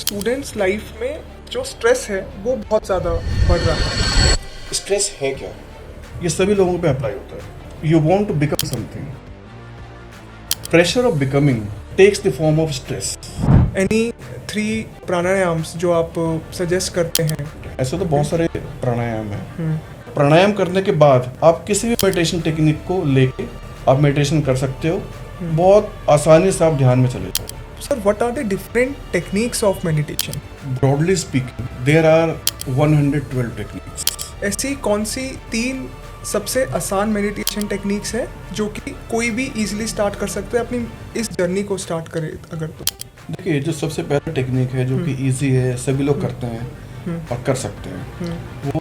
Students life में जो stress है वो बहुत ज़्यादा बढ़ रहा है। स्ट्रेस है क्या? ये सभी लोगों पे अप्लाई होता है। You want to become something, pressure of becoming takes the form of stress. Any 3 pranayams जो आप सजेस्ट करते हैं? ऐसे तो बहुत सारे प्राणायाम हैं। प्राणायाम करने के बाद आप किसी भी मेडिटेशन टेक्निक को लेके आप मेडिटेशन कर सकते हो। बहुत आसानी से आप ध्यान में चले जाओ। Sir, what are the different techniques of meditation? Broadly speaking there are 112 techniques. ऐसी कौन सी 3 सबसे आसान मेडिटेशन टेक्निक्स है जो कि कोई भी इजीली स्टार्ट कर सकते हैं अपनी इस जर्नी को स्टार्ट करे अगर तो? देखिए, जो सबसे पहला टेक्निक है जो कि इजी है, सभी लोग करते हैं और कर सकते हैं, वो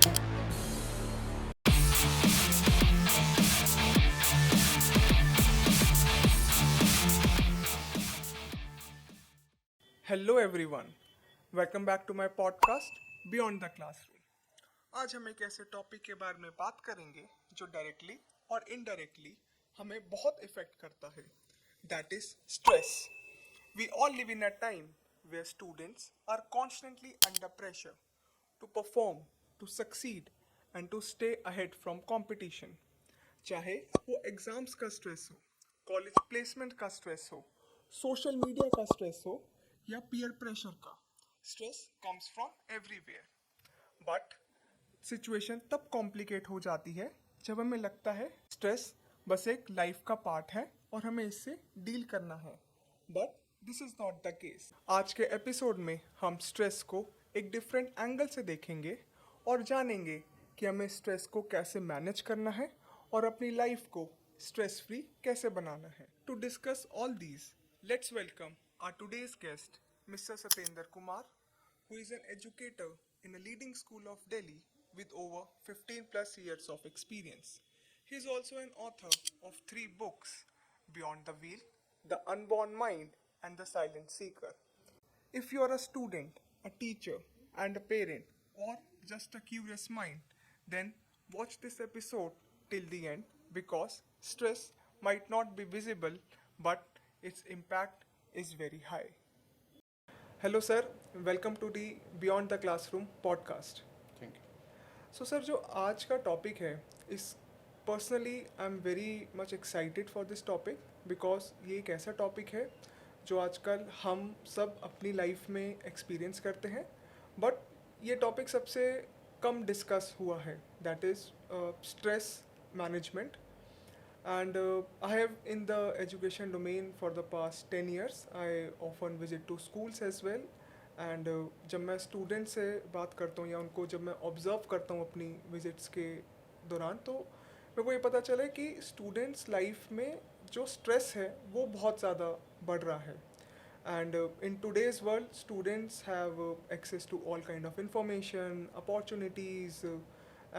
hello everyone, welcome back to my podcast beyond the classroom. आज हम एक ऐसे टॉपिक के बारे में बात करेंगे जो डायरेक्टली और इनडायरेक्टली हमें बहुत इफेक्ट करता है, that is stress. We all live in a time where students are constantly under pressure to perform, to succeed and to stay ahead from competition. चाहे वो एग्जाम्स का स्ट्रेस हो, कॉलेज प्लेसमेंट का stress हो, social media का stress हो या peer pressure का, stress comes from everywhere. But situation तब कॉम्प्लिकेट हो जाती है जब हमें लगता है स्ट्रेस बस एक लाइफ का पार्ट है और हमें इससे डील करना है। But this is not the case. आज के एपिसोड में हम स्ट्रेस को एक डिफरेंट एंगल से देखेंगे और जानेंगे कि हमें स्ट्रेस को कैसे मैनेज करना है और अपनी लाइफ को स्ट्रेस फ्री कैसे बनाना है। To discuss all these, let's welcome our today's guest mister Satyendra Kumar, who is an educator in a leading school of Delhi with over 15 plus years of experience. He is also an author of 3 books, Beyond the Wheel, The Unborn Mind, and The Silent Seeker. If you are a student, a teacher, and a parent, or just a curious mind, then watch this episode till the end because stress might not be visible, but its impact is very high. Hello sir, welcome to the beyond the classroom podcast. Thank you. So sir, जो आज का topic है, इस personally I am very much excited for this topic because ये एक ऐसा topic है जो आजकल हम सब अपनी लाइफ में एक्सपीरियंस करते हैं, बट ये टॉपिक सबसे कम डिस्कस हुआ है, that is stress management. And I have in the education domain for the past 10 years. I often visit to schools as well. And जब मैं स्टूडेंट से बात करता हूँ या उनको जब मैं ऑब्ज़र्व करता हूँ अपनी विजिट्स के दौरान, तो मेरे को ये पता चला है कि स्टूडेंट्स लाइफ में जो स्ट्रेस है वो बहुत ज़्यादा बढ़ रहा है. And in today's world, students have access to all kind of information, opportunities,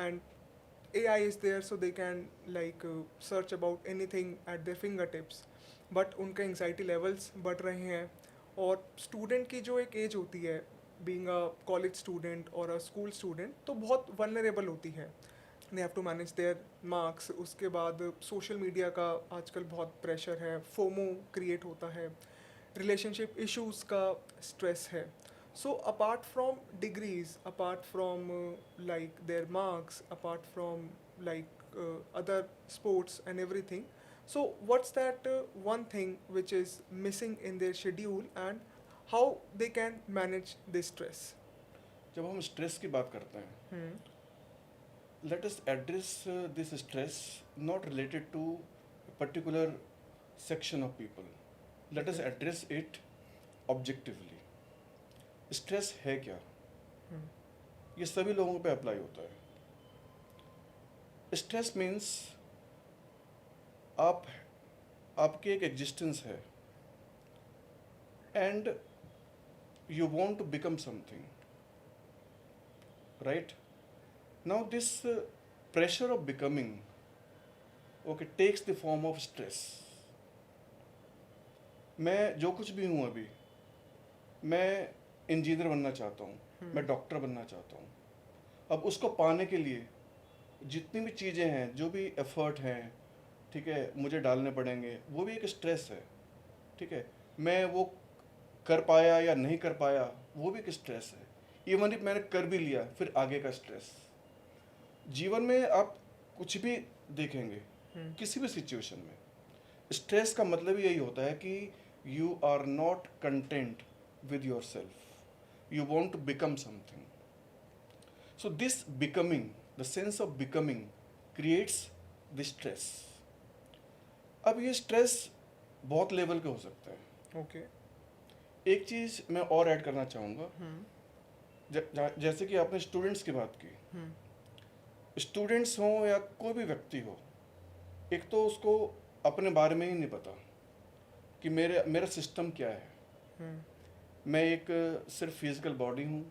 and AI is there so they can search about anything at their fingertips. But उनके एंग्जाइटी लेवल्स बढ़ रहे हैं और स्टूडेंट की जो एक एज होती है, बीइंग अ कॉलेज स्टूडेंट और अ स्कूल स्टूडेंट, तो बहुत वनरेबल होती है. They have to manage their marks. उसके बाद सोशल मीडिया का आजकल बहुत प्रेशर है, फोमो क्रिएट होता है, रिलेशनशिप इश्यूज का स्ट्रेस है. So apart from degrees, apart from their marks, apart from other sports and everything, so what's that one thing which is missing in their schedule and how they can manage this stress? जब हम stress की बात करते हैं, let us address this stress not related to a particular section of people. Let us address it objectively. Stress है क्या? ये सभी लोगों पे अप्लाई होता है. स्ट्रेस मीन्स आपकी एक एग्जिस्टेंस है and you want to become something, right? Now this pressure of becoming okay takes the form of stress. मैं जो कुछ भी हूँ अभी, मैं इंजीनियर बनना चाहता हूँ, मैं डॉक्टर बनना चाहता हूँ. अब उसको पाने के लिए जितनी भी चीज़ें हैं, जो भी एफर्ट हैं, ठीक है, मुझे डालने पड़ेंगे, वो भी एक स्ट्रेस है. ठीक है, मैं वो कर पाया या नहीं कर पाया वो भी एक स्ट्रेस है। इवन इफ मैंने कर भी लिया फिर आगे का स्ट्रेस। जीवन में आप कुछ भी देखेंगे, किसी भी सिचुएशन में स्ट्रेस का मतलब यही होता है कि you are not content with yourself, you want to become something. So this becoming, the sense of becoming creates the stress. अब ये स्ट्रेस बहुत लेवल के हो सकता है। ओके। एक चीज मैं और ऐड करना चाहूँगा, जैसे कि आपने स्टूडेंट्स की बात की, स्टूडेंट्स हो या कोई भी व्यक्ति हो, एक तो उसको अपने बारे में ही नहीं पता कि मेरा सिस्टम क्या है। मैं एक सिर्फ फिजिकल बॉडी हूँ,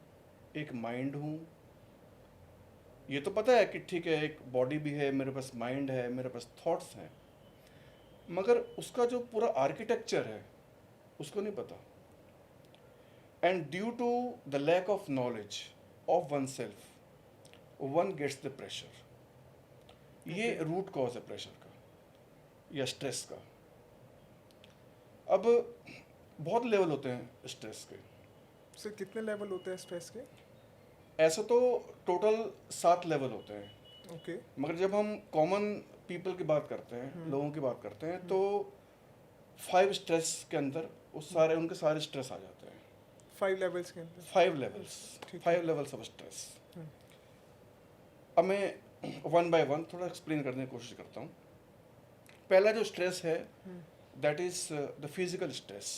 एक माइंड हूँ। ये तो पता है कि ठीक है एक बॉडी भी है, मेरे पास माइंड है, मेरे पास थॉट्स हैं, मगर उसका जो पूरा आर्किटेक्चर है उसको नहीं पता। And due to the lack of knowledge of oneself one gets the pressure. ये रूट कॉज है प्रेशर का या स्ट्रेस का। अब बहुत लेवल होते हैं स्ट्रेस के। सर कितने लेवल होते हैं स्ट्रेस के? ऐसे तो टोटल 7 लेवल होते हैं। ओके। मगर जब हम कॉमन पीपल की बात करते हैं, लोगों की बात करते हैं, तो 5 स्ट्रेस के अंदर उनके सारे स्ट्रेस आ जाते हैं। 5 लेवल्स के अंदर 5 लेवल्स, 5 लेवल्स ऑफ स्ट्रेस। अब मैं वन बाय वन थोड़ा एक्सप्लेन करने की कोशिश करता हूँ। पहला जो स्ट्रेस है that is the physical stress.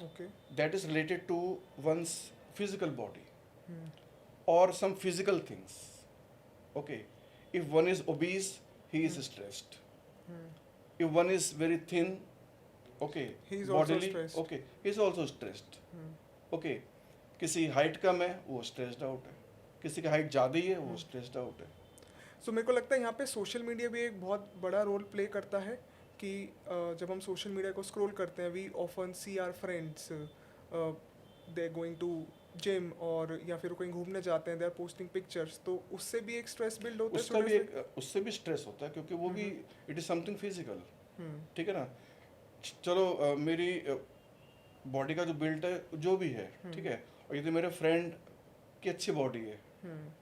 Okay. That is related to one's physical body or some physical things. Okay, if one is obese, he is stressed. If one is very thin, okay, He is also stressed. okay, he is also stressed. Okay, किसी height कम है वो stressed out है, किसी की height ज़्यादा ही है वो stressed out है। सो मेरे को लगता है यहाँ पे सोशल मीडिया भी एक बहुत बड़ा रोल प्ले करता है कि जब हम सोशल मीडिया को स्क्रॉल करते हैं, we often see our friends they going to gym और या फिर कहीं घूमने जाते हैं, दे आर पोस्टिंग पिक्चर्स, तो उससे भी एक स्ट्रेस बिल्ड होता है। उससे भी स्ट्रेस होता है क्योंकि वो भी इट इज समथिंग फिजिकल। ठीक है ना। चलो मेरी बॉडी का जो बिल्ड है जो भी है, ठीक है, और यदि मेरे फ्रेंड की अच्छी बॉडी है,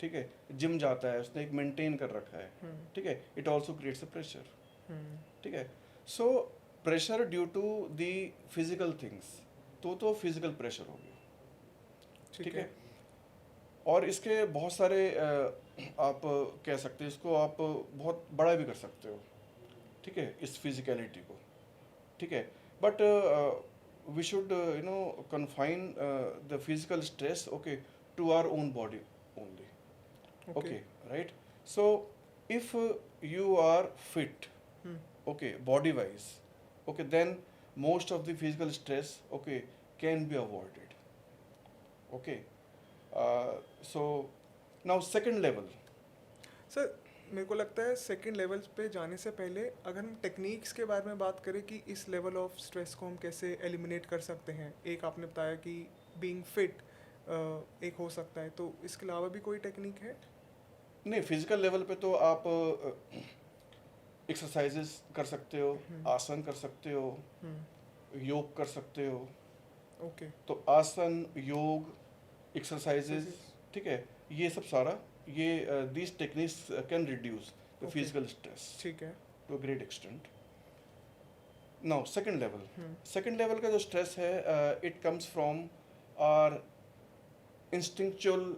ठीक है, जिम जाता है, उसने एक मेंटेन कर रखा है, ठीक है, it also creates a pressure. ठीक है। So pressure due to the physical things, तो फिजिकल प्रेशर हो गया। ठीक है। और इसके बहुत सारे आप कह सकते हैं, इसको आप बहुत बड़ा भी कर सकते हो, ठीक है, इस फिजिकलिटी को। ठीक है। But we should confine the physical stress, okay, to our own body only. Okay, right. So if you are fit, okay, body wise, okay, then most of the physical stress, okay, can be avoided. Okay, so now second level. Sir मेरे को लगता है second level पे जाने से पहले अगर हम टेक्निक्स के बारे में बात करें कि इस लेवल ऑफ स्ट्रेस को हम कैसे एलिमिनेट कर सकते हैं, एक आपने बताया कि बीइंग फिट एक हो सकता है, तो इसके अलावा भी कोई टेक्निक है? नहीं, फिजिकल लेवल पे तो आप एक्सरसाइजेस कर सकते हो, आसन कर सकते हो, योग कर सकते हो। ओके। तो आसन, योग, एक्सरसाइजेस, ठीक है, ये सब सारा ये these techniques can reduce the physical stress, ठीक है, to a great extent. Now second level का जो स्ट्रेस है, it comes from our instinctual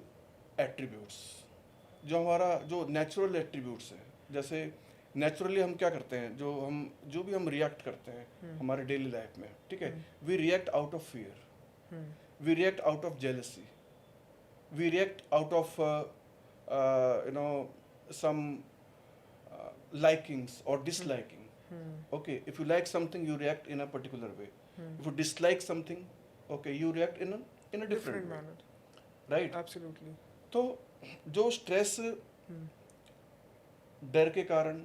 attributes, जो नेचुरल एट्रीब्यूट्स है। जैसे नेचुरली हम क्या करते हैं, जो भी हम रिएक्ट करते हैं हमारे डेली लाइफ में, ठीक है, we react out of fear, we react out of jealousy, we react out of some likings or disliking. Okay, if you like something, you react in a particular way. If you dislike something, okay, you react in a different way. manner. Right? Absolutely. तो जो stress डर के कारण,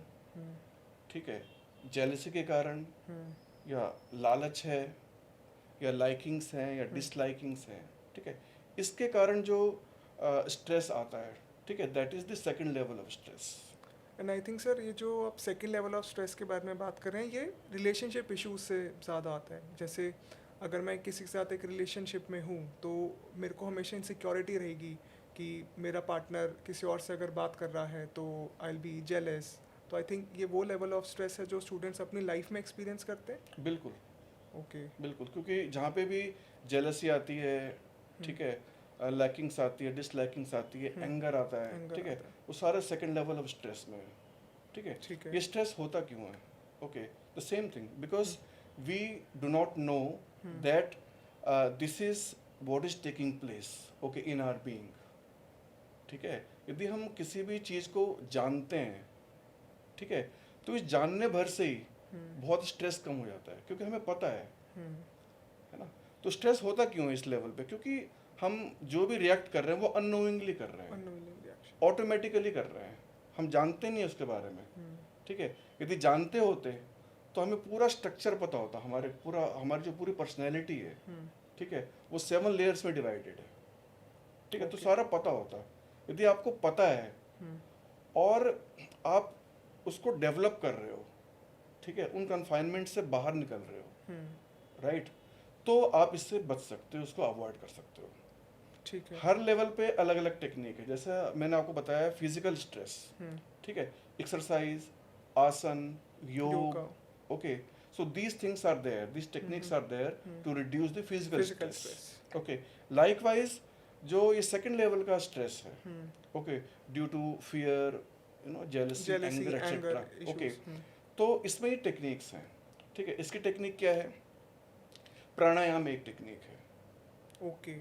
ठीक है, jealousy के कारण, या लालच है, या लाइकिंग्स हैं, या डिसलाइकिंग्स हैं, ठीक है, इसके कारण जो स्ट्रेस आता है, ठीक है, that is the second level of stress. And I think sir ये जो आप सेकंड लेवल ऑफ स्ट्रेस के बारे में बात कर रहे हैं, ये रिलेशनशिप इश्यूज से ज़्यादा आता है। जैसे अगर मैं किसी के साथ एक रिलेशनशिप में हूँ तो मेरे को हमेशा इनसिक्योरिटी रहेगी कि मेरा पार्टनर किसी और से अगर बात कर रहा है तो आई विल बी जेलस। तो आई थिंक ये वो लेवल ऑफ स्ट्रेस है जो स्टूडेंट्स अपनी लाइफ में एक्सपीरियंस करते हैं। बिल्कुल ओके। बिल्कुल, क्योंकि जहाँ पे भी जेलसी आती है, ठीक है, लैकिंग्स आती है, डिसलैकिंग्स आती है, एंगर आता है, एंगर ठीक है, आता है। वो सारे सेकंड लेवल ऑफ स्ट्रेस में है, ठीक है। ठीक है। ये स्ट्रेस होता क्यों है? Okay, the same thing, because we do not know that this is what is taking place, okay, in our being, ठीक है। यदि हम किसी भी चीज़ को जानते हैं, ठीक है, तो इस जानने भर से ही बहुत स्ट्रेस कम हो जाता है, क्योंकि हमें पता है ना। तो स्ट्रेस होता क्यों है इस लेवल पे? क्योंकि हम जो भी रिएक्ट कर रहे हैं वो अननोइंगली कर रहे हैं, अननोइंग रिएक्शन। ऑटोमेटिकली कर रहे हैं, हम जानते नहीं उसके बारे में, ठीक है। यदि जानते होते तो हमें पूरा स्ट्रक्चर पता होता, हमारी जो पूरी पर्सनैलिटी है, ठीक है, वो 7 लेयर्स में डिवाइडेड है, ठीक है, तो सारा पता होता। यदि आपको पता है और आप उसको डेवलप कर रहे हो, ठीक है, उन कन्फाइनमेंट से बाहर निकल रहे हो, राइट, तो आप इससे बच सकते हो, उसको अवॉइड कर सकते हो। ठीक है। हर लेवल पे अलग अलग टेक्निक है, जैसे मैंने आपको बताया फिजिकल स्ट्रेस, ठीक है, एक्सरसाइज, आसन, योग, yoga. Okay, so these things are there, these techniques are there to reduce the physical physical stress, stress. Okay. Likewise जो ये सेकंड लेवल का स्ट्रेस है, okay, due to fear, you know, jealousy, jealousy, anger, anger etcetera, okay, issues. तो इसमें ये techniques हैं, ठीक है। इसकी टेक्निक क्या है? प्राणायाम एक टेक्निक है। ओके।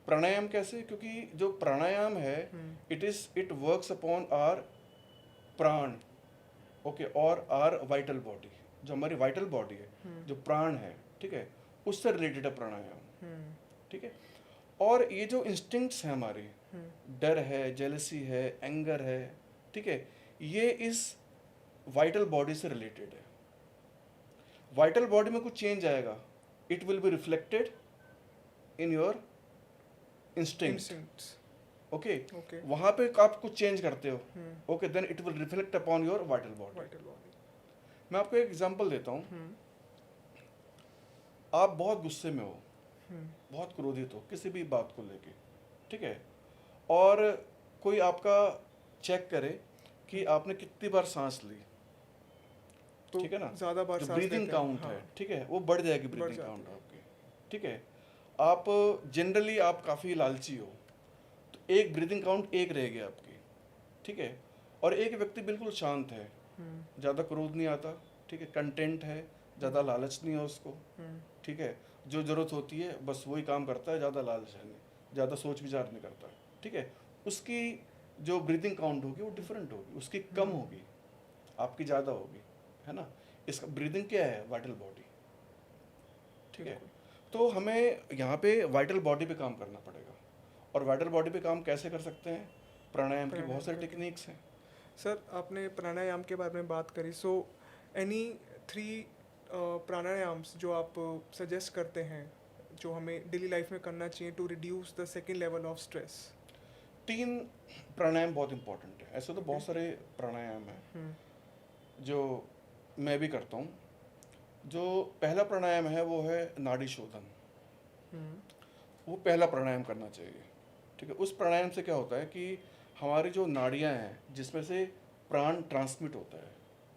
प्राणायाम कैसे? क्योंकि जो प्राणायाम है, इट वर्क्स अपॉन आर प्राण, ओके, और आर वाइटल बॉडी, जो हमारी वाइटल बॉडी है, जो प्राण है, ठीक है, उससे रिलेटेड है प्राणायाम, ठीक है। और ये जो इंस्टिंक्ट्स हैं हमारे, डर है, जेलसी है, एंगर है, ठीक है, ये इस वाइटल बॉडी से रिलेटेड है। वाइटल बॉडी में कुछ चेंज आएगा, it will be reflected in your instinct, instincts. Okay. Okay. वहां पे आप कुछ चेंज करते हो, okay, then it will reflect upon your vital body. Vital body. मैं आपको एक एग्जांपल देता हूँ। आप बहुत गुस्से में हो, बहुत क्रोधित हो किसी भी बात को लेके, ठीक है, और कोई आपका चेक करे कि आपने कितनी बार सांस ली, तो ठीक है ना, ज्यादा बार जो सांस ब्रीदिंग लेते हैं, काउंट हाँ। है, ठीक है, वो बढ़ जाएगी बढ़ ब्रीदिंग जाती काउंट है। आपकी, ठीक है। आप जनरली आप काफ़ी लालची हो, तो एक ब्रीदिंग काउंट एक रहेगी आपकी, ठीक है। और एक व्यक्ति बिल्कुल शांत है, ज़्यादा क्रोध नहीं आता, ठीक है, कंटेंट है, ज़्यादा लालच नहीं है उसको, ठीक है, जो ज़रूरत होती है बस वही काम करता है, ज़्यादा लालच है नहीं, ज़्यादा सोच विचार नहीं करता, ठीक है, उसकी जो ब्रीदिंग काउंट होगी वो डिफरेंट होगी, उसकी कम होगी, आपकी ज़्यादा होगी, है ना। इसका ब्रीदिंग क्या है? वाइटल बॉडी, ठीक है। तो हमें यहाँ पे वाइटल बॉडी पे काम करना पड़ेगा। और वाइटल बॉडी पे काम कैसे कर सकते हैं? प्राणायाम की बहुत सारी टेक्निक्स हैं। सर आपने प्राणायाम के बारे में बात करी, सो एनी 3 प्राणायाम्स जो आप सजेस्ट करते हैं जो हमें डेली लाइफ में करना चाहिए to reduce the second level of stress? 3 pranayama बहुत इंपॉर्टेंट है। ऐसे तो बहुत सारे प्राणायाम हैं जो मैं भी करता हूँ। जो पहला प्राणायाम है वो है नाड़ी शोधन। वो पहला प्राणायाम करना चाहिए, ठीक है। उस प्राणायाम से क्या होता है कि हमारी जो नाड़ियाँ हैं जिसमें से प्राण ट्रांसमिट होता है,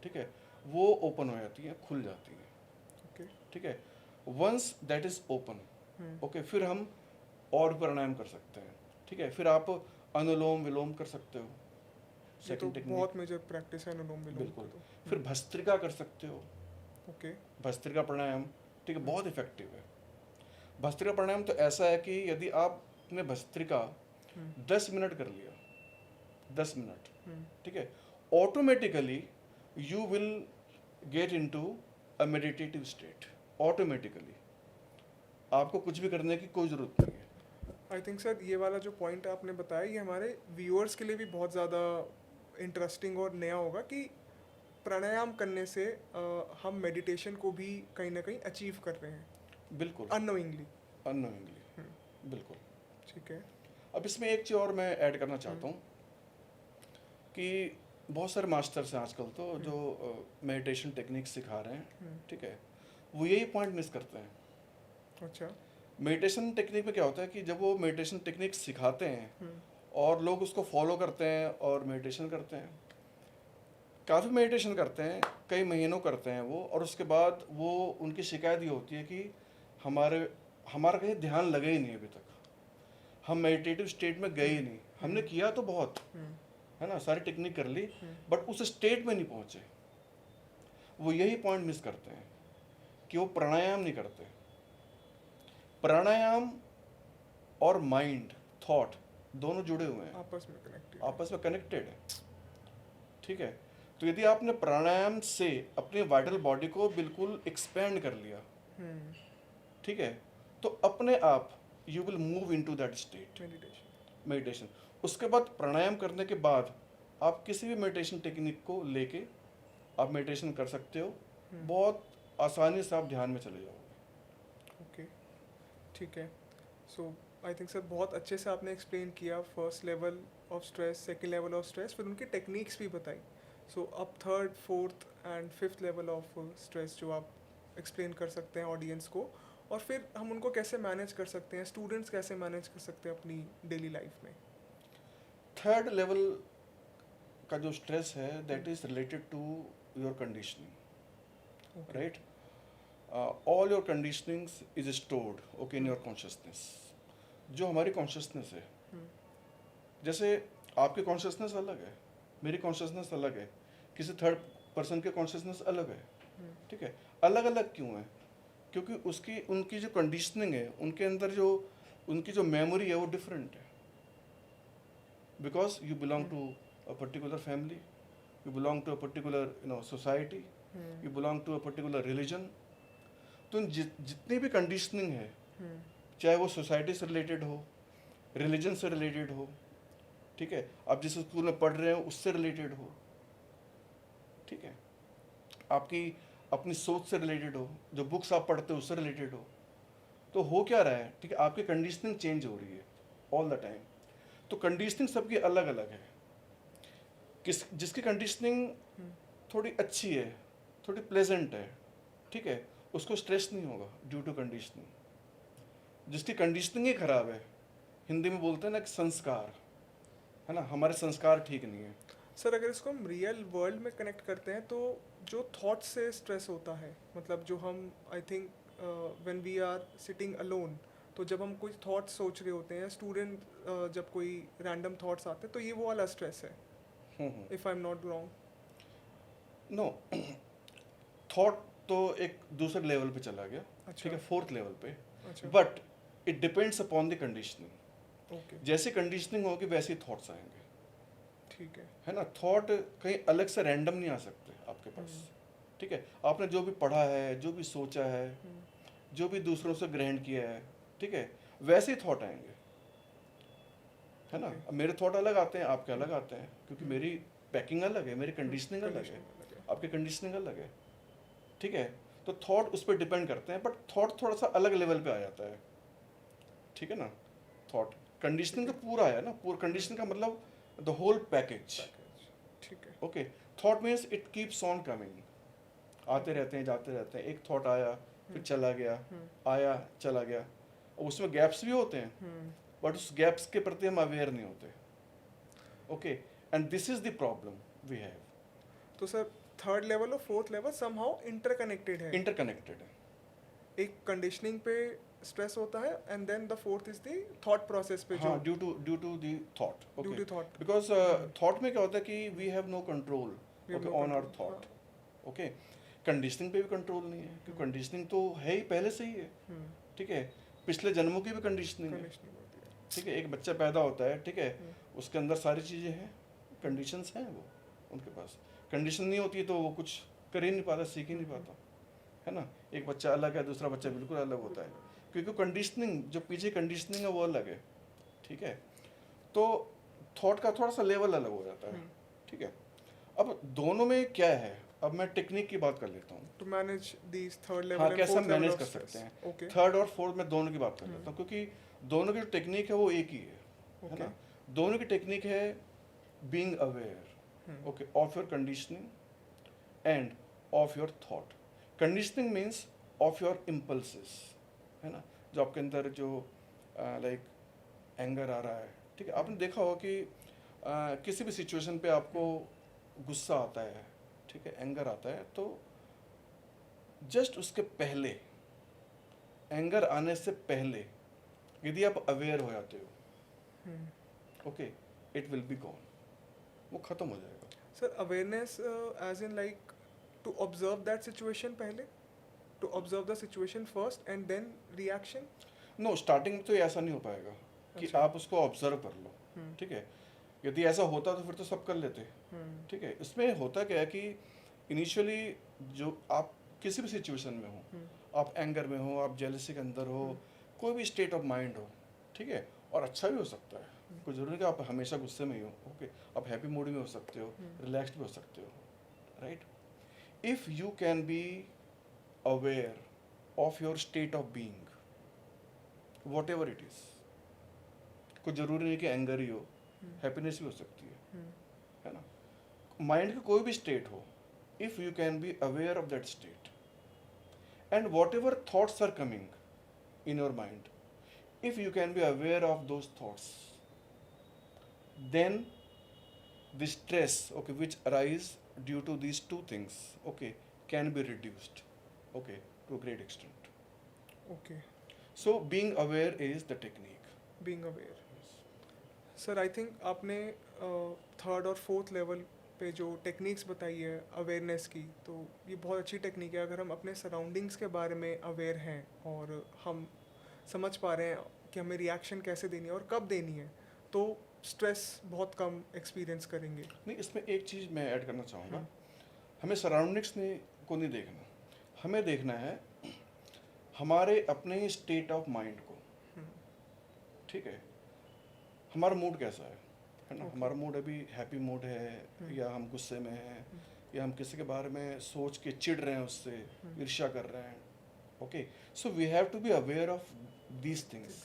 ठीक है, वो ओपन हो जाती हैं, खुल जाती हैं, ओके। ठीक है। Once that is open, okay, फिर हम और भी प्राणायाम कर सकते हैं, ठीक है। फिर आप अनुलोम विलोम कर सकते हो, ये तो सेकंड टेक्निक, बहुत मेजर प्रैक्टिस है अनुलोम विलोम बिल्कुल। की तो। फिर भस्त्रिका कर सकते हो, ओके। भस्त्रिका प्राणायाम, ठीक है, बहुत इफेक्टिव है। भस्त्रिका प्राणायाम तो ऐसा है कि यदि आपने भस्त्रिका 10 मिनट कर लिया, 10 मिनट, ठीक है, automatically you will get into a meditative state. Automatically आपको कुछ भी करने की कोई ज़रूरत नहीं है। आई थिंक सर ये वाला जो पॉइंट आपने बताया ये हमारे व्यूअर्स के लिए भी बहुत ज़्यादा इंटरेस्टिंग और नया होगा कि प्राणायाम करने से हम मेडिटेशन को भी कहीं ना कहीं अचीव कर रहे हैं बिल्कुल, अननोइंगली। अननोइंगली, बिल्कुल। ठीक है। अब इसमें एक चीज़ और मैं ऐड करना चाहता हूँ कि बहुत सारे मास्टर्स हैं आजकल तो जो मेडिटेशन टेक्निक सिखा रहे हैं, ठीक है, वो यही पॉइंट मिस करते हैं अच्छा। मेडिटेशन टेक्निक में क्या होता है कि जब वो मेडिटेशन टेक्निक सिखाते हैं और लोग उसको फॉलो करते हैं और मेडिटेशन करते हैं, काफ़ी मेडिटेशन करते हैं, कई महीनों करते हैं वो, और उसके बाद वो उनकी शिकायत ये होती है कि हमारे हमारा कहीं ध्यान लगे ही नहीं अभी तक, हम मेडिटेटिव स्टेट में गए ही नहीं, हमने किया तो बहुत है ना, सारी टेक्निक कर ली, बट उस स्टेट में नहीं पहुंचे। वो यही पॉइंट मिस करते हैं कि वो प्राणायाम नहीं करते। प्राणायाम और माइंड, थॉट दोनों जुड़े हुए हैं, आपस में कनेक्टेड। आपस में कनेक्टेड है। ठीक है, तो यदि आपने प्राणायाम से अपनी वाइटल बॉडी को बिल्कुल एक्सपेंड कर लिया, ठीक है, तो अपने आप you will move into that state, meditation. Meditation. उसके बाद प्राणायाम करने के बाद आप किसी भी मेडिटेशन टेक्निक को लेके आप मेडिटेशन कर सकते हो, बहुत आसानी से आप ध्यान में चले जाओगे। ओके, ठीक है। सो आई थिंक सर बहुत अच्छे से आपने एक्सप्लेन किया first level of stress, second level of stress, फिर उनकी टेक्निक्स भी बताई। सो अब third, fourth and fifth level of stress जो आप एक्सप्लेन कर सकते हैं ऑडियंस को, और फिर हम उनको कैसे मैनेज कर सकते हैं, स्टूडेंट्स कैसे मैनेज कर सकते हैं अपनी डेली लाइफ में। थर्ड लेवल का जो स्ट्रेस है that is related to your conditioning, Okay. Right? All your conditionings is stored okay in your consciousness. जो हमारी कॉन्शियसनेस है, जैसे आपकी कॉन्शियसनेस अलग है, मेरी कॉन्शियसनेस अलग है, किसी थर्ड पर्सन के कॉन्शियसनेस अलग है, ठीक है। अलग अलग क्यों है? क्योंकि उसकी उनकी जो कंडीशनिंग है, उनके अंदर जो उनकी जो मेमोरी है वो डिफरेंट है, because you belong to a particular family, you belong to a particular society, you belong to a particular religion। तो जितनी भी कंडीशनिंग है, चाहे वो सोसाइटी से रिलेटेड हो, रिलीजन से रिलेटेड हो, ठीक है, आप जिस स्कूल में पढ़ रहे हो उससे रिलेटेड हो, ठीक है, आपकी अपनी सोच से रिलेटेड हो, जो बुक्स आप पढ़ते हो उससे रिलेटेड हो, तो हो क्या रहा है, ठीक है, आपकी कंडीशनिंग चेंज हो रही है ऑल द टाइम। तो कंडीशनिंग सबकी अलग अलग है। जिसकी कंडीशनिंग थोड़ी अच्छी है, थोड़ी प्लेजेंट है, ठीक है, उसको स्ट्रेस नहीं होगा ड्यू टू कंडीशनिंग। जिसकी कंडीशनिंग ही खराब है, हिंदी में बोलते हैं ना कि संस्कार, है ना, हमारे संस्कार ठीक नहीं है। सर अगर इसको हम रियल वर्ल्ड में कनेक्ट करते हैं तो जो थॉट से स्ट्रेस होता है, मतलब जो हम I think when we are sitting alone, तो जब हम कोई थॉट सोच रहे होते हैं, स्टूडेंट जब कोई रैंडम थॉट्स आते हैं, तो ये वो वाला स्ट्रेस है, if I am not wrong. No, thought तो एक दूसरे लेवल पे चला गया, अच्छा। ठीक है, फोर्थ लेवल पे, अच्छा। But it depends upon the conditioning. Okay. जैसी कंडीशनिंग होगी वैसे ही थॉट्स आएंगे, ठीक है ना। थॉट कहीं अलग से रैंडम नहीं आ सकते आपके पास, ठीक है। आपने जो भी पढ़ा है, जो भी सोचा है, जो भी दूसरों से ग्रहण किया है, ठीक है, वैसे ही थॉट आएंगे, है ना। अब मेरे थॉट अलग आते हैं, आपके अलग आते हैं, क्योंकि मेरी पैकिंग अलग है, मेरी कंडीशनिंग अलग है, आपकी कंडीशनिंग अलग है, ठीक है। तो थॉट उस पर डिपेंड करते हैं, बट थॉट थोड़ा सा अलग लेवल पे आ जाता है, ठीक है ना। थॉट कंडीशनिंग तो पूरा है ना, पूरा कंडीशनिंग का मतलब द होल पैकेज, ठीक है। Okay. Thought means it keeps on coming, आते रहते हैं, जाते रहते हैं। एक थॉट आया, फिर चला गया, आया, चला गया, और उसमें गैप्स भी होते हैं, बट उस गैप्स के प्रति हम अवेयर नहीं होते, okay. And this is the problem we have. तो सर थर्ड लेवल और फोर्थ लेवल समहाउ इंटरकनेक्टेड है, इंटरकनेक्टेड है। एक कंडीशनिंग पे स्ट्रेस होता है and then the fourth is the thought process पे, हाँ, जो due to the thought, due okay. To thought. Because thought में क्या होता है कि we have no control okay on our thought, okay. Conditioning पे भी कंट्रोल नहीं है, क्योंकि कंडीशनिंग तो है ही, पहले से ही है, ठीक है। पिछले जन्मों की भी कंडीशनिंग है, ठीक है। एक बच्चा पैदा होता है, ठीक है, उसके अंदर सारी चीज़ें हैं, कंडीशंस हैं, वो उनके पास। कंडीशन नहीं होती तो वो कुछ कर ही नहीं पाता, सीख ही नहीं पाता, है ना। एक बच्चा अलग है, दूसरा बच्चा बिल्कुल अलग होता है, क्योंकि कंडीशनिंग, जो पीछे कंडीशनिंग है वो अलग है, ठीक है। तो थॉट का थोड़ा सा लेवल अलग हो जाता है, ठीक है। अब दोनों में क्या है, अब मैं टेक्निक की बात कर लेता हूँ, to manage this third level हाँ, एंड कैसे फोर्थ हम लेवल मैनेज ऑफ कर स्ट्रेस। सकते हैं। ओके। थर्ड और फोर्थ में दोनों की बात कर लेता हूँ, क्योंकि दोनों की जो टेक्निक है वो एक ही है ना। दोनों की टेक्निक है being aware, okay, of your conditioning end of your thought. Conditioning means of your impulses, है ना। जो आपके अंदर जो लाइक एंगर आ रहा है, ठीक है, आपने देखा होगा कि किसी भी सिचुएशन पे आपको गुस्सा आता है, ठीक है, एंगर आता है, तो जस्ट उसके पहले, एंगर आने से पहले यदि आप अवेयर हो जाते हो, okay, it will be gone, वो खत्म हो जाएगा. Sir awareness as in like to observe that situation पहले, to observe the situation first and then reaction. No, starting में तो ये ऐसा नहीं हो पाएगा कि अच्छा. आप उसको ऑब्जर्व कर लो, ठीक है. यदि ऐसा होता तो फिर तो सब कर लेते, ठीक है. इसमें होता क्या है कि इनिशियली जो आप किसी भी सिचुएशन में हो, आप एंगर में हो, आप जेलसी के अंदर हो, कोई भी स्टेट ऑफ माइंड हो, ठीक है, और अच्छा भी हो सकता है, कोई ज़रूरी नहीं कि आप हमेशा गुस्से में ही हो, ओके, आप हैप्पी मूड में हो सकते हो, रिलैक्स्ड भी हो सकते हो, right. If you can be aware of your state of being, what ever it is, कोई ज़रूरी नहीं कि एंगर ही हो, हैप्पीनेस भी हो सकती है ना. माइंड का कोई भी स्टेट हो, if you can be aware of that state and whatever thoughts are coming in your mind, if you can be aware of those thoughts, then the stress, okay, which arise due to these two things, okay, can be reduced, okay, to a great extent. Okay. So being aware is the technique. Being aware. Sir I think आपने third और fourth level पे जो techniques बताई है awareness की, तो ये बहुत अच्छी टेक्निक है. अगर हम अपने सराउंडिंग्स के बारे में अवेयर हैं और हम समझ पा रहे हैं कि हमें रिएक्शन कैसे देनी है और कब देनी है, तो स्ट्रेस बहुत कम एक्सपीरियंस करेंगे. नहीं, इसमें एक चीज़ मैं ऐड करना चाहूँगा. हमें सराउंडिंग्स को नहीं देखना, हमें देखना है हमारे अपने स्टेट ऑफ माइंड को, ठीक है. हमारा मूड कैसा है ना. Okay. हमारा मूड अभी हैप्पी मूड है या हम गुस्से में हैं या हम किसी के बारे में सोच के चिढ़ रहे हैं, उससे ईर्ष्या कर रहे हैं, okay. So we have to be aware of these things,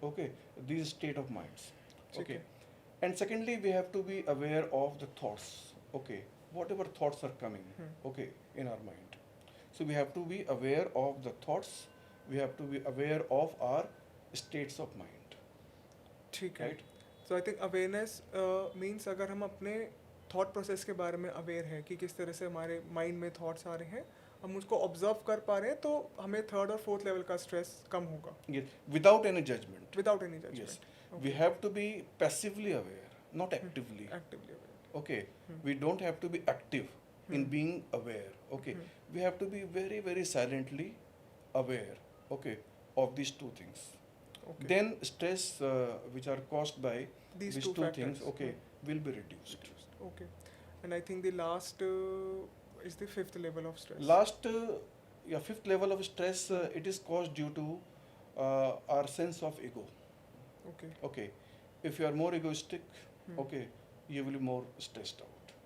okay, these state of minds, okay. And secondly we have to be aware of the thoughts, okay, whatever thoughts are coming, okay, in our mind. So we have to be aware of the thoughts, we have to be aware of our states of mind. ठीक है. Right. So I think awareness means अगर हम अपने thought process के बारे में aware हैं कि किस तरह से हमारे माइंड में थॉट्स आ रहे हैं, हम उसको ऑब्जर्व कर पा रहे हैं, तो हमें थर्ड और फोर्थ लेवल का स्ट्रेस कम होगा. Yes, without any judgment. Without any Yes, judgment. we have to be passively aware, not actively. Actively aware. Okay, we don't have to be active in being aware. Okay, we have to be very, very silently aware. Okay, of these two things. Okay. Then stress, which are caused by These these two two factors. things, okay, will be reduced. Okay. And I think the last is the fifth level of stress. Last, yeah, fifth level of stress, it is caused due to our sense of ego. Okay. Okay, if you are more egoistic, okay, you will be more stressed out.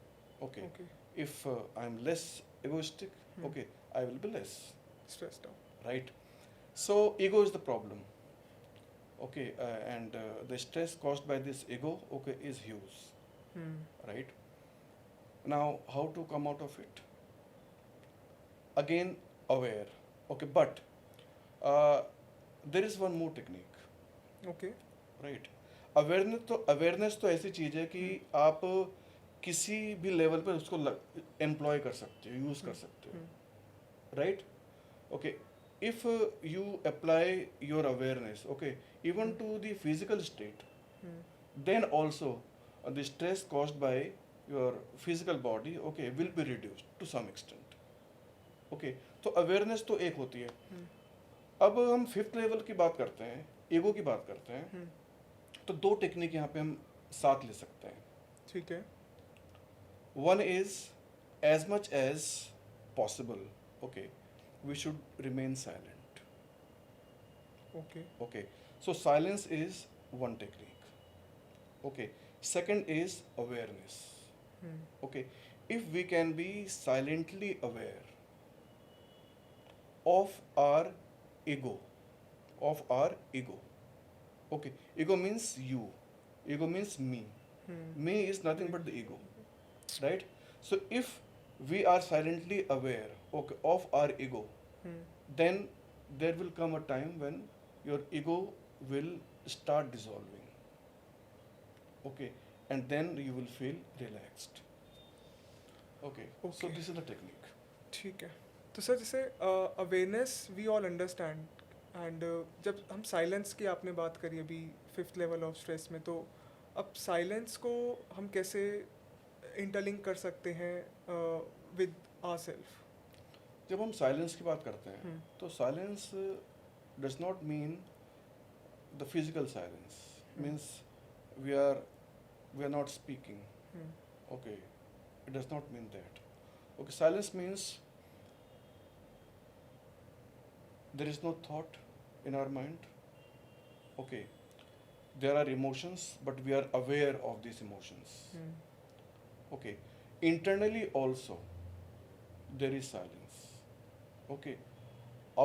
Okay, Okay. if I am less egoistic, okay, I will be less, Stressed out. right. So ego is the problem, okay, and the stress caused by this ego, okay, is huge, right. Now how to come out of it? Again, aware, okay, but there is one more technique, Okay. Right. Awareness तो ऐसी चीज़ है कि आप किसी भी level पर उसको employ कर सकते हो, यूज़ कर सकते हो, right. Okay, if you apply your awareness, okay, even to the physical state, then also the stress caused by your physical body, okay, will be reduced to some extent. Okay, तो awareness तो एक होती है. अब हम fifth level की बात करते हैं, ईगो की बात करते हैं, तो दो टेक्निक यहाँ पे हम साथ ले सकते हैं. ठीक है. One is as much as possible, okay, we should remain silent. Okay. Okay, so silence is one technique. Okay, second is awareness. Okay, if we can be silently aware of our ego, okay, ego means you, ego means me, me is nothing but the ego, right. So if we are silently aware, okay, of our ego, then there will come a time when your ego will start dissolving. Okay, and then you will feel relaxed. Okay, so Okay. this is the technique. ठीक है. तो sir जैसे awareness we all understand and जब हम silence की आपने बात करी अभी फिफ्थ लेवल ऑफ स्ट्रेस में, तो अब साइलेंस को हम कैसे इंटरलिंक कर सकते हैं विद आवर सेल्फ? जब हम साइलेंस की बात करते हैं हम्म. तो silence does not mean the physical silence. Means we are not speaking. Okay, it does not mean that. Okay, silence means there is no thought in our mind. Okay, there are emotions, but we are aware of these emotions. Okay, internally also there is silence. Okay,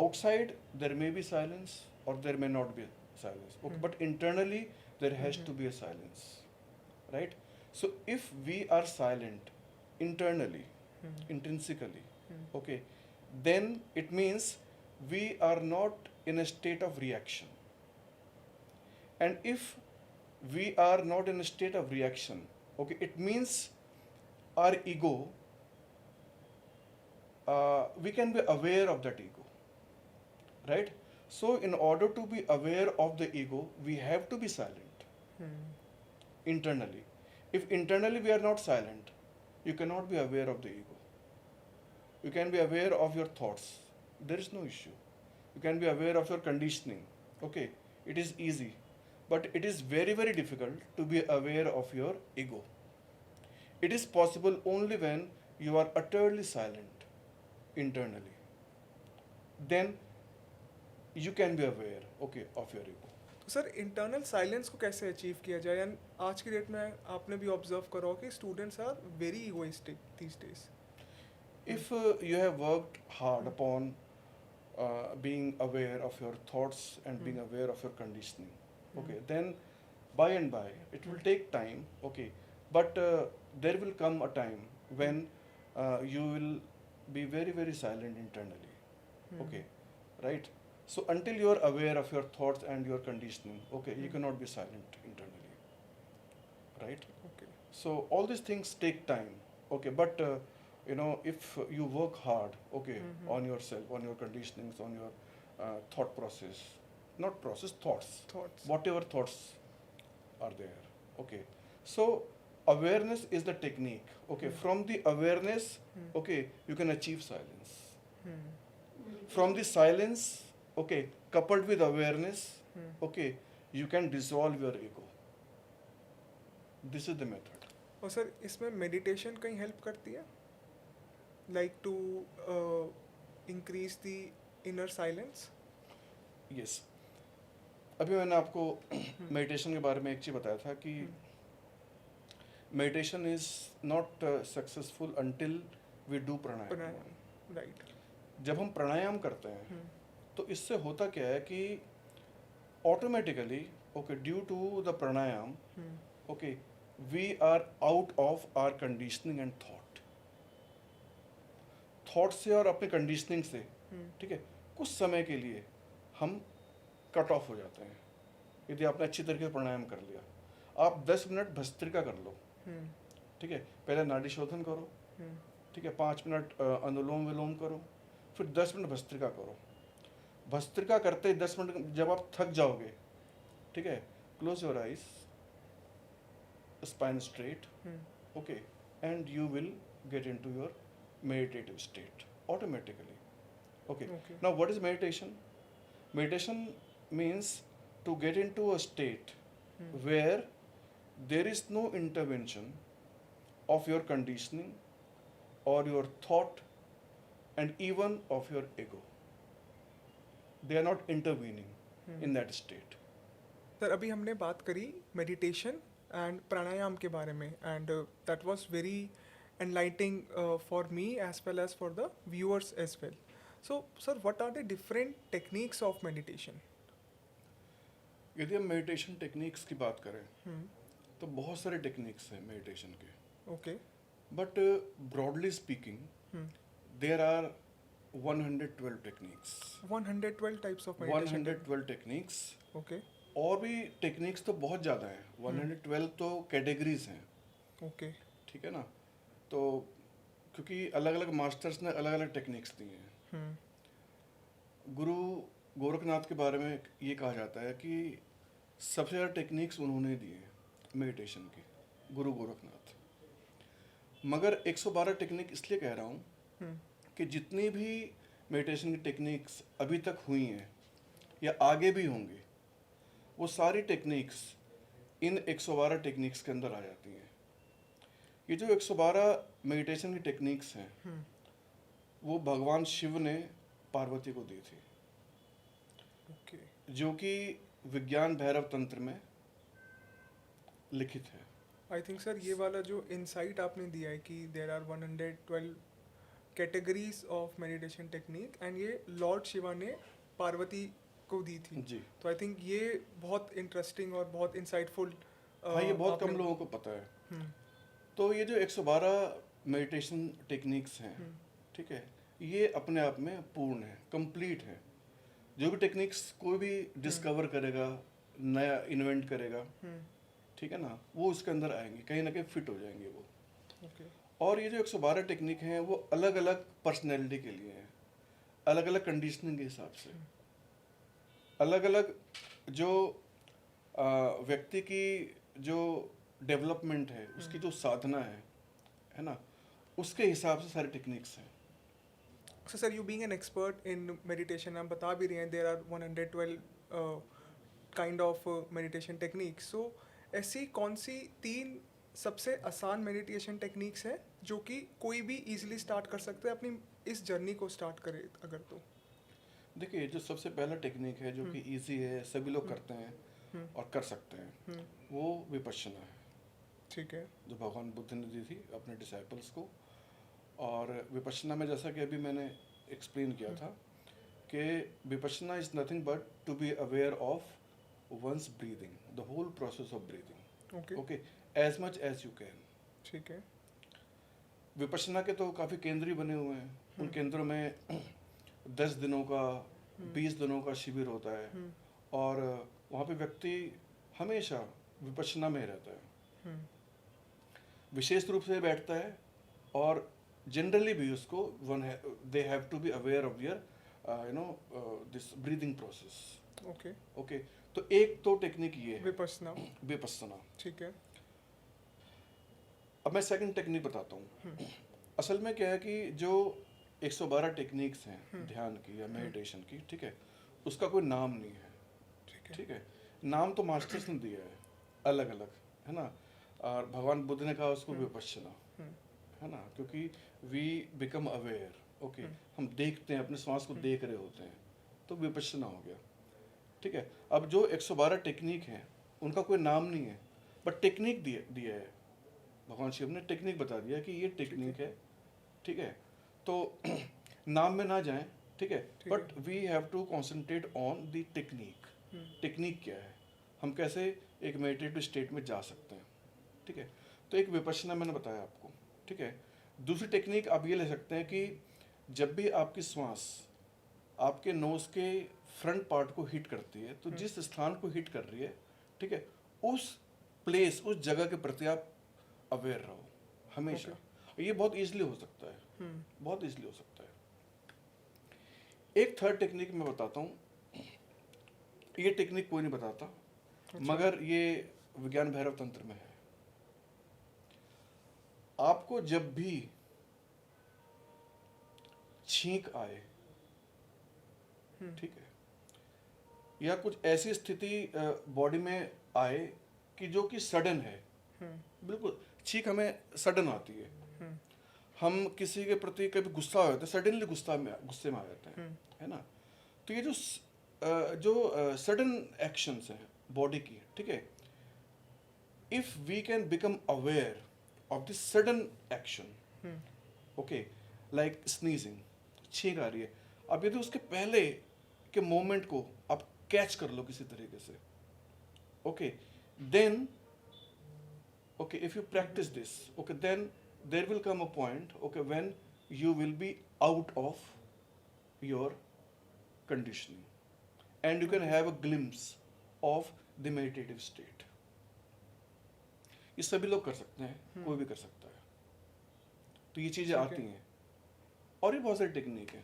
outside there may be silence or there may not be silence. Okay, but internally there has to be a silence, right? So if we are silent internally, intrinsically, okay, then it means we are not in a state of reaction. And if we are not in a state of reaction, okay, it means our ego, we can be aware of that ego, right? So in order to be aware of the ego, we have to be silent internally. If internally we are not silent, you cannot be aware of the ego. You can be aware of your thoughts. There is no issue. You can be aware of your conditioning. Okay, it is easy. But it is very, very difficult to be aware of your ego. It is possible only when you are utterly silent internally. Then you can be aware, okay, of your ego. तो sir internal silence को कैसे achieve किया जाए? And आज की date में आपने भी ऑब्जर्व करा हो कि students are very egoistic these days. If you have worked hard upon being aware of your thoughts and being aware of your conditioning, okay, then by and by it will take time, okay, but there will come a time when you will be very, very silent internally, okay, right? So until you are aware of your thoughts and your conditioning, okay, you cannot be silent internally, right? Okay. So all these things take time, okay, but if you work hard, okay, on yourself, on your conditionings, on your thought process, not process, Thoughts. whatever thoughts are there, okay. So awareness is the technique, okay. From the awareness, okay, you can achieve silence. From the silence, okay, coupled with awareness, okay, you can dissolve your ego. This is the method. और sir इसमें meditation कहीं help करती है, like to increase the inner silence? Yes, अभी मैंने आपको meditation के बारे में एक चीज़ बताया था कि meditation is not successful until we do pranayama. Right. जब हम प्राणायाम करते हैं तो इससे होता क्या है कि automatically, okay, due to the pranayama, okay, we are out of our conditioning and thought से और अपने कंडीशनिंग से, ठीक है, कुछ समय के लिए हम कट ऑफ हो जाते हैं. यदि आपने अच्छी तरीके से प्राणायाम कर लिया, आप 10 मिनट भस्त्रिका कर लो, ठीक है, पहले नाड़ी शोधन करो, ठीक है, 5 मिनट अनुलोम विलोम करो, फिर 10 मिनट भस्त्रिका करो. भस्त्रिका करते 10 मिनट जब आप थक जाओगे, ठीक है, close your eyes, spine straight, okay, and you will get into your meditative state automatically, okay. Now what is meditation? Meditation means to get into a state where there is no intervention of your conditioning or your thought and even of your ego. They are not intervening in that state. Sir अभी हमने बात करी meditation and प्राणायाम के बारे में, and that was very enlightening for me as well as for the viewers as well. So sir what are the different techniques of meditation? यदि हम meditation techniques की बात करें तो बहुत सारे टेक्निक्स हैं मेडिटेशन के. Okay. But broadly speaking there are 112 techniques, 112 types of meditation. 112 techniques. Okay और भी टेक्निक्स तो बहुत ज़्यादा हैं, 112 तो कैटेगरीज हैं, ओके ठीक है ना। तो क्योंकि अलग अलग मास्टर्स ने अलग अलग टेक्निक्स दी हैं। गुरु गोरखनाथ के बारे में ये कहा जाता है कि सबसे ज़्यादा टेक्निक्स उन्होंने दी हैं मेडिटेशन की, गुरु गोरखनाथ। मगर 112 टेक्निक इसलिए कह रहा हूँ कि जितनी भी मेडिटेशन की टेक्निक्स अभी तक हुई हैं या आगे भी होंगी, वो सारी टेक्निक्स इन 112 टेक्निक्स के अंदर आ जाती हैं। ये जो 112 मेडिटेशन की टेक्निक्स हैं, वो भगवान शिव ने पार्वती को दी थी, ओके जो कि विज्ञान भैरव तंत्र में लिखित है। आई थिंक सर ये वाला जो इंसाइट आपने दिया है कि there are 112 categories of meditation technique and ये लॉर्ड शिवा ने पार्वती को दी थी, जी तो आई थिंक ये बहुत इंटरेस्टिंग और बहुत इंसाइटफुल। हाँ, ये बहुत कम लोगों को पता है। तो ये जो 112 मेडिटेशन टेक्निक्स हैं, ठीक है, ये अपने आप में पूर्ण है, कंप्लीट है। जो भी टेक्निक्स कोई भी डिस्कवर करेगा, नया इन्वेंट करेगा, ठीक है ना, वो उसके अंदर आएंगे, कहीं ना कहीं फिट हो जाएंगे वो। ओके और ये जो 112 टेक्निक हैं वो अलग अलग पर्सनैलिटी के लिए हैं, अलग अलग कंडीशनिंग के हिसाब से, अलग अलग जो व्यक्ति की जो डेवलपमेंट है, उसकी जो साधना है ना, उसके हिसाब से सारी टेक्निक्स हैं। So sir you being an expert in meditation, आप बता भी रहे हैं there are 112 kind of meditation techniques, so ऐसी कौन सी 3 सबसे आसान मेडिटेशन टेक्निक्स हैं जो कि कोई भी इजीली स्टार्ट कर सकता है अपनी इस जर्नी को स्टार्ट करे अगर? तो देखिए, जो सबसे पहला टेक्निक है जो कि इजी है, सभी लोग करते हैं और कर सकते हैं, वो विपश्यना है, ठीक है। जो भगवान बुद्ध ने दी थी अपने डिसाइपल्स को। और विपश्यना में जैसा कि अभी मैंने एक्सप्लेन किया था कि Vipassana is nothing but to be aware of one's breathing, the whole process of breathing, okay okay, as much as you can. ठीक है। विपश्यना के तो काफ़ी केंद्र ही बने हुए हैं, उन केंद्रों में 10 दिनों का 20 दिनों का शिविर होता है, और वहाँ पे व्यक्ति हमेशा विपश्यना में ही रहता है, विशेष रूप से बैठता है, और जनरली भी उसको they have to be aware of their this breathing process. Okay okay, तो एक तो टेक्निक ये है विपश्यना, विपश्यना। ठीक है। अब मैं सेकंड टेक्निक बताता हूँ। असल में क्या है कि जो 112 टेक्निक्स हैं ध्यान की या मेडिटेशन की, ठीक है, उसका कोई नाम नहीं है, ठीक है। नाम तो मास्टर्स ने दिया है अलग अलग, है ना, और भगवान बुद्ध ने कहा उसको विपश्यना, है ना, क्योंकि वी बिकम अवेयर, ओके, हम देखते हैं, अपने श्वास को देख रहे होते हैं, तो विपश्यना हो गया, ठीक है। अब जो 112 टेक्निक हैं उनका कोई नाम नहीं है, बट टेक्निक दिया है भगवान शिव ने, टेक्निक बता दिया कि ये टेक्निक है, ठीक है। तो नाम में ना जाएं, ठीक है, but we have to concentrate on the technique. Technique क्या है, हम कैसे एक मेडिटेटिव स्टेट में जा सकते हैं, ठीक है। तो एक विपश्यना मैंने बताया आपको, ठीक है। दूसरी टेक्निक आप ये ले सकते हैं कि जब भी आपकी श्वास आपके नोज के फ्रंट पार्ट को हिट करती है, तो जिस स्थान को हिट कर रही है, ठीक है, उस प्लेस, उस जगह के प्रति आप अवेयर रहो हमेशा। ये बहुत इजीली हो सकता है, बहुत इजीली हो सकता है। एक थर्ड टेक्निक मैं बताता हूँ, ये टेक्निक कोई नहीं बताता, मगर ये विज्ञान भैरव तंत्र में है। आपको जब भी छींक आए, ठीक है, या कुछ ऐसी स्थिति बॉडी में आए कि जो कि सडन है, बिल्कुल छींक हमें सडन आती है, हम किसी के प्रति कभी गुस्सा हो जाते हैं, सडनली गुस्से में आ जाते हैं, है ना। तो ये जो सडन एक्शंस हैं बॉडी की, ठीक है, if we can become aware of this sudden action, okay, like sneezing, छींक आ रही है, अब यदि उसके पहले के मोमेंट को आप कैच कर लो किसी तरीके से, okay, then okay, if you practice this, okay, then there will come a point, okay, when you will be out of your conditioning, and you can have a glimpse of the meditative state. ये सभी लोग कर सकते हैं, कोई भी कर सकता है, तो ये चीज़ें आती हैं, और ये बहुत सारी टेक्निक है.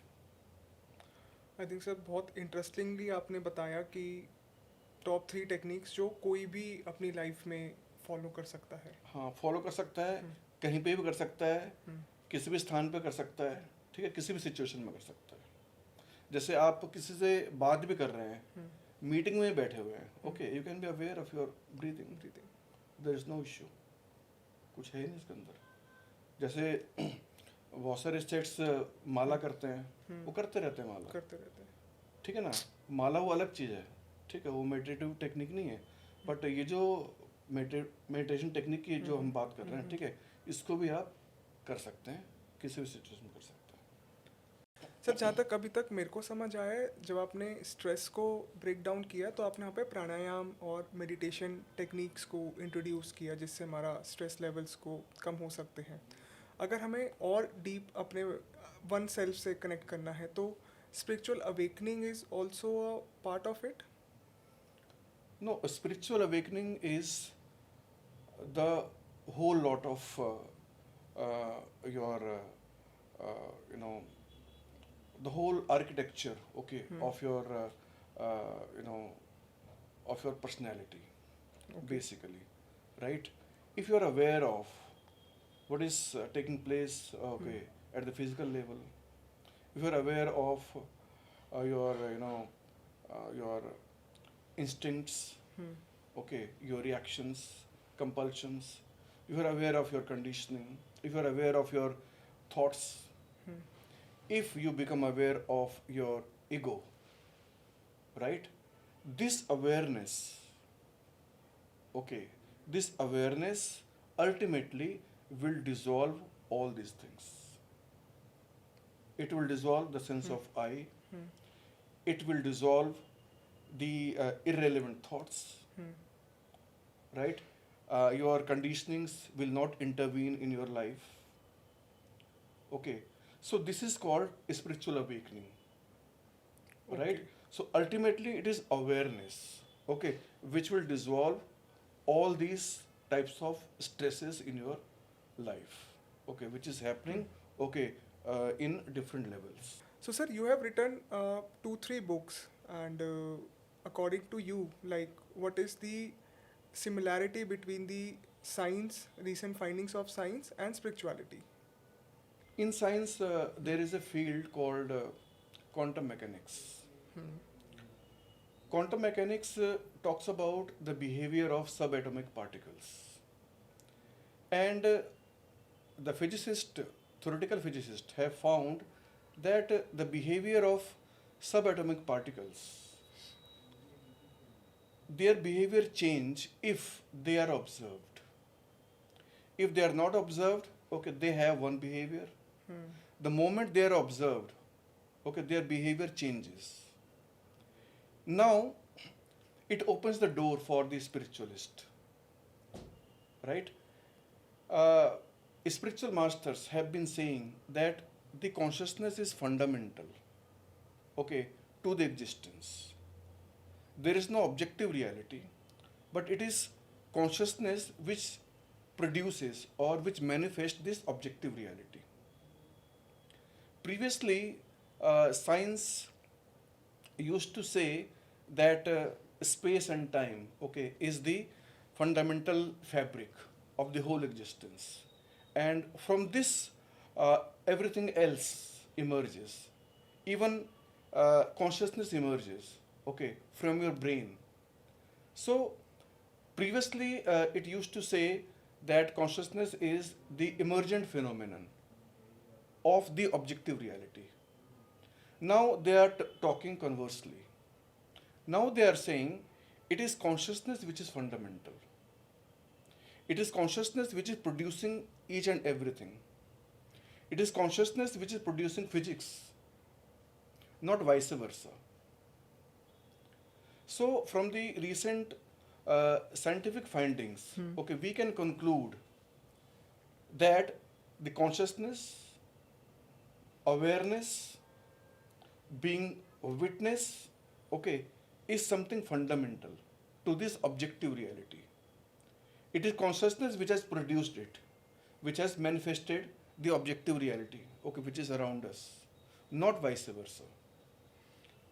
आई थिंक सर बहुत इंटरेस्टिंगली आपने बताया कि टॉप 3 टेक्निक्स जो कोई भी अपनी लाइफ में फॉलो कर सकता है. हाँ, फॉलो कर सकता है, कहीं पे भी कर सकता है, किसी भी स्थान पे कर सकता है, ठीक है, किसी भी सिचुएशन में कर सकता है. जैसे आप किसी से बात भी कर रहे हैं, मीटिंग में बैठे हुए हैं, okay, you can be aware of your breathing, there is no issue, कुछ है ही नहीं इसके अंदर. जैसे बहुत सारे स्टेट्स माला करते हैं, वो करते रहते हैं माला, ठीक है ना. माला वो अलग चीज़ है, ठीक है, वो मेडिटेटिव टेक्निक नहीं है, बट ये जो मेडिटेशन टेक्निक की जो हम बात कर रहे हैं, ठीक है, इसको भी आप कर सकते हैं, किसी भी सिचुएशन में कर सकते हैं. सर जहाँ तक अभी तक मेरे को समझ आया है, जब आपने स्ट्रेस को ब्रेक डाउन किया तो आपने यहाँ पे प्राणायाम और मेडिटेशन टेक्निक्स को इंट्रोड्यूस किया जिससे हमारा स्ट्रेस लेवल्स को कम हो सकते हैं. अगर हमें और डीप अपने वन सेल्फ से कनेक्ट करना है तो spiritual awakening is also a part of it. No, a spiritual awakening is the whole lot of your, you know, the whole architecture, okay, of your, you know, of your personality, basically, right? If you are aware of what is taking place, okay, at the physical level, if you are aware of your, you know, your instincts, okay, your reactions, compulsions, if you are aware of your conditioning, if you are aware of your thoughts, if you become aware of your ego, right, this awareness, okay, this awareness ultimately will dissolve all these things. It will dissolve the sense of I, it will dissolve the irrelevant thoughts, right? Your conditionings will not intervene in your life. Okay, so this is called spiritual awakening, right? So ultimately it is awareness, okay, which will dissolve all these types of stresses in your life, okay, which is happening, okay, in different levels. So sir, you have written 2-3 books, and according to you, like, what is the similarity between the science, recent findings of science, and spirituality? In science, there is a field called quantum mechanics. Quantum mechanics talks about the behavior of subatomic particles. And the physicists, theoretical physicists, have found that the behavior of subatomic particles, their behavior change if they are observed. If they are not observed, okay, they have one behavior. The moment they are observed, okay, their behavior changes. Now, it opens the door for the spiritualist, right? Spiritual masters have been saying that the consciousness is fundamental, okay, to the existence. There is no objective reality, but it is consciousness which produces or which manifests this objective reality. Previously, science used to say that space and time, okay, is the fundamental fabric of the whole existence, and from this everything else emerges. Even consciousness emerges, okay, from your brain. So previously it used to say that consciousness is the emergent phenomenon of the objective reality. Now they are talking conversely. Now they are saying it is consciousness which is fundamental. It is consciousness which is producing each and everything. It is consciousness which is producing physics, not vice versa. So from the recent scientific findings, okay, we can conclude that the consciousness, awareness, being witness, okay, is something fundamental to this objective reality. It is consciousness which has produced it, which has manifested the objective reality, okay, which is around us, not vice versa.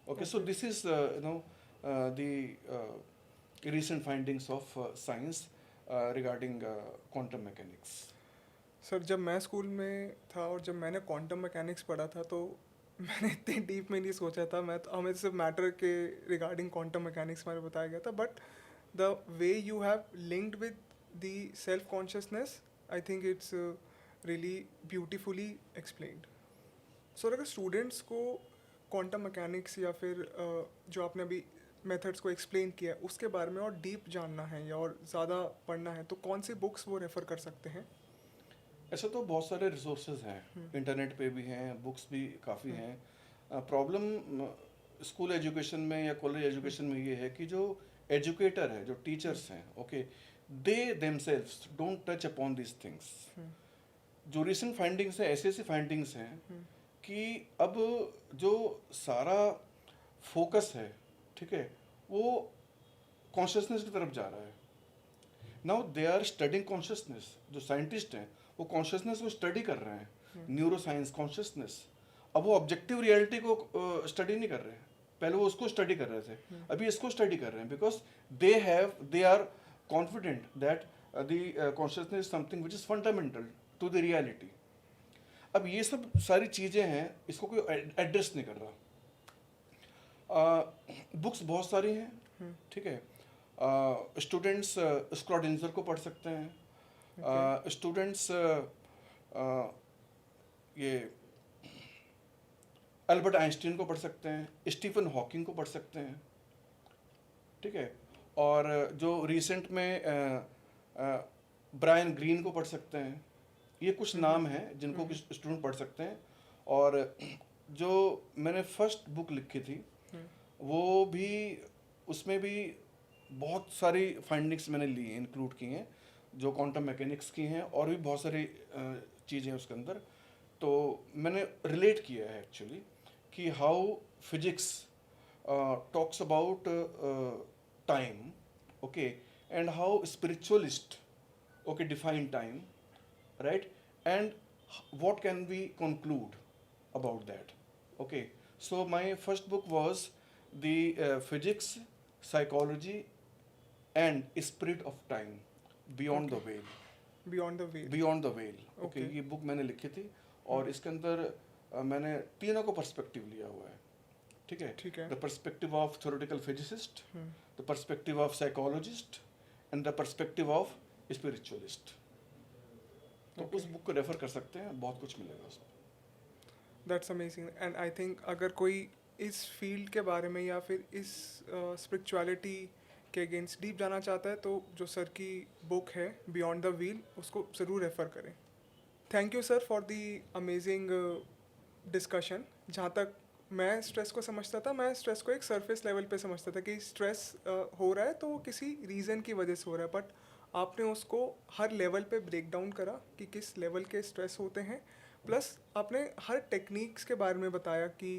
Okay, so Okay. this is the recent findings of science regarding quantum mechanics. Sir जब मैं school में था और जब मैंने quantum mechanics पढ़ा था तो मैंने इतने डीप में नहीं सोचा था। मैं तो हमें सिर्फ मैटर के रिगार्डिंग क्वांटम मैकेनिक्स में बताया गया था, but the way you have linked with the self consciousness, I think it's really beautifully explained. So अगर स्टूडेंट्स को क्वांटम मैकेनिक्स या फिर जो आपने अभी मेथड्स को एक्सप्लेन किया है उसके बारे में और डीप जानना है या और ज़्यादा पढ़ना है, तो कौन सी बुक्स वो रेफ़र कर सकते हैं? ऐसे तो बहुत सारे रिसोर्सेज हैं, इंटरनेट पे भी हैं, बुक्स भी काफ़ी हम्म। हैं। प्रॉब्लम स्कूल एजुकेशन में या कॉलेज एजुकेशन में ये है कि जो एजुकेटर है, जो टीचर्स हैं, okay, they themselves don't touch upon this things. जो रिसेंट फाइंडिंग्स हैं, ऐसी ऐसी फाइंडिंग्स हैं कि अब जो सारा फोकस है, ठीक है, वो कॉन्शियसनेस की तरफ जा रहा है। Now they are studying consciousness, जो साइंटिस्ट हैं वो कॉन्शियसनेस को स्टडी कर रहे हैं, न्यूरो साइंस कॉन्शियसनेस। अब वो ऑब्जेक्टिव रियलिटी को स्टडी नहीं कर रहे हैं, पहले वो उसको स्टडी कर रहे थे, अभी इसको स्टडी कर रहे हैं, because they are confident that the consciousness is something which is fundamental to the reality. अब ये सब सारी चीज़ें हैं, इसको कोई एड्रेस नहीं कर रहा। बुक्स बहुत सारी हैं, ठीक है। स्टूडेंट्स स्क्रॉडिंजर को पढ़ सकते हैं, स्टूडेंट्स ये अल्बर्ट आइंस्टीन को पढ़ सकते हैं, स्टीफन हॉकिंग को पढ़ सकते हैं, ठीक है। और जो रिसेंट में ब्रायन ग्रीन को पढ़ सकते हैं। ये कुछ नाम हैं जिनको स्टूडेंट पढ़ सकते हैं। और जो मैंने फर्स्ट बुक लिखी थी वो भी, उसमें भी बहुत सारी फाइंडिंग्स मैंने ली हैं, इंक्लूड की हैं, जो क्वांटम मैकेनिक्स की हैं, और भी बहुत सारी चीज़ें हैं उसके अंदर। तो मैंने रिलेट किया है एक्चुअली कि how physics talks about time, okay, and how spiritualist, okay, define time, right? And what can we conclude about that? Okay, so my first book was the physics, psychology, and spirit of time, beyond the veil. Beyond the way. Beyond the veil. Okay, Okay. ये book मैंने लिखी थी और इसके अंदर मैंने तीनों को पर्सपेक्टिव लिया हुआ है, ठीक है। ठीक है। The perspective of theoretical physicist, the perspective of psychologist, and the perspective of spiritualist. तो Okay. उस बुक को रेफर कर सकते हैं, बहुत कुछ मिलेगा उसमें। That's amazing. And I think अगर कोई इस फील्ड के बारे में या फिर इस स्पिरिचुअलिटी के अगेंस्ट डीप जाना चाहता है तो जो सर की बुक है बियॉन्ड द व्हील, उसको ज़रूर रेफ़र करें। Thank you sir for the amazing discussion. जहाँ तक मैं स्ट्रेस को समझता था, मैं स्ट्रेस को एक सरफेस लेवल पे समझता था कि स्ट्रेस हो रहा है तो वो किसी रीज़न की वजह से हो रहा है, बट आपने उसको हर लेवल पे ब्रेक डाउन करा कि किस लेवल के स्ट्रेस होते हैं। प्लस आपने हर टेक्निक्स के बारे में बताया कि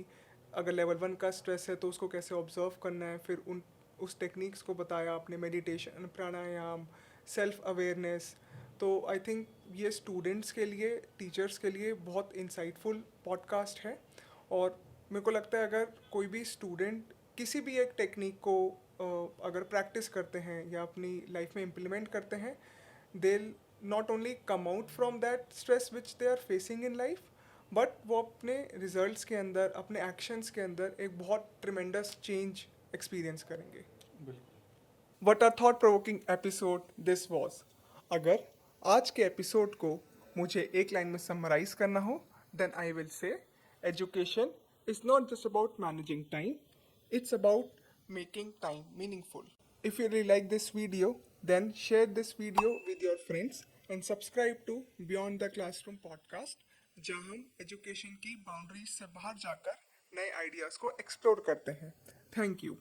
अगर लेवल 1 का स्ट्रेस है तो उसको कैसे ऑब्जर्व करना है, फिर उस टेक्निक्स को बताया आपने, मेडिटेशन, प्राणायाम, सेल्फ अवेयरनेस। तो आई थिंक ये स्टूडेंट्स के लिए, टीचर्स के लिए बहुत इंसाइटफुल पॉडकास्ट है। और मेरे को लगता है अगर कोई भी स्टूडेंट किसी भी एक टेक्निक को अगर प्रैक्टिस करते हैं या अपनी लाइफ में इम्प्लीमेंट करते हैं, they not only come out from that stress which they are facing in life, but वो अपने रिजल्ट्स के अंदर, अपने एक्शंस के अंदर एक बहुत ट्रिमेंडस चेंज एक्सपीरियंस करेंगे। बिल्कुल। What a thought provoking episode this was. अगर आज के एपिसोड को मुझे एक लाइन में समराइज करना हो, then I will say education is not just about managing time, it's about making time meaningful. If you really like this video, then share this video with your friends and subscribe to Beyond the Classroom podcast, जहाँ हम education की boundaries से बाहर जाकर नए ideas को explore करते हैं। Thank you.